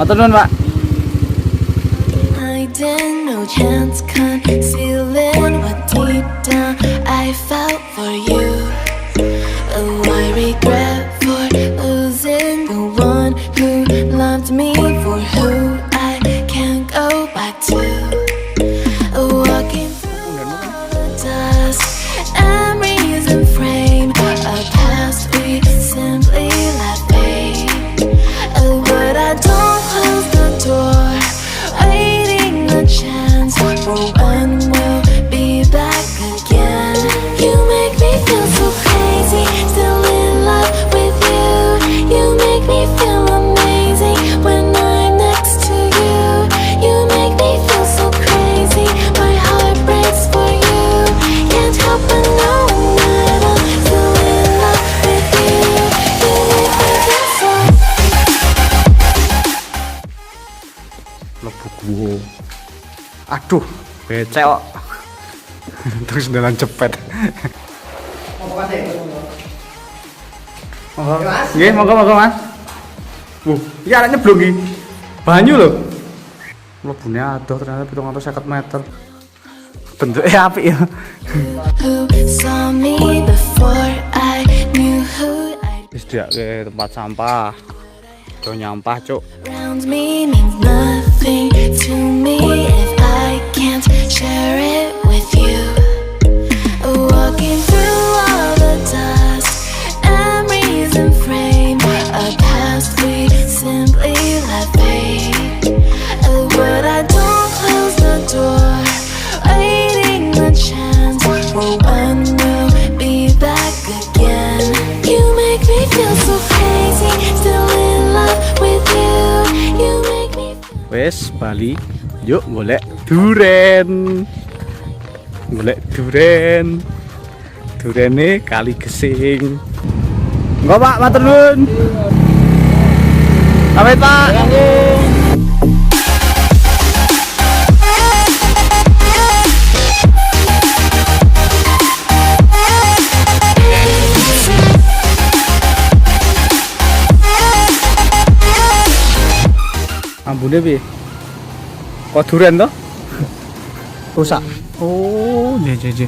Matur nuwun, Pak. Hiding, no chance concealing what deep down I felt for you. Oh, I regret for losing the one who loved me, for who I can't go back to. Walking through all the dust, memories and frame a past we simply let fade. Oh, but I don't close the door, waiting a chance for when we'll be back again. You make me feel so crazy, still in love with you. You make me feel amazing when I'm next to you. You make me feel so crazy, my heart breaks for you. Can't help but knowing that I'm still in love with you. You make me feel so. Lebu gua. Aduh, becek kok. Terus dalan cepet. Nggih, monggo Mas. Iki arek nyeblong iki. Banyu lho. Mlebune adoh ternyata 750 meter. Bentuknya apik ya. Who saw me before I knew who I. Wis diake tempat sampah. Do nyampah, Cuk. Around me means nothing to me if I can't share it with you. Walking through all the dust, memories and frame a past we simply let fade. Oh, but I don't close the door, waiting the chance for when we'll be back again. You make me feel so crazy, still in love with you. You make me feel. Wes Bali, yuk golek duren. Golek duren. Durene kali gesing. Enggak, Pak, matur nuwun. Pamit, Pak. Ambune piye? Kok duren to? Rusak. Oh, nggih.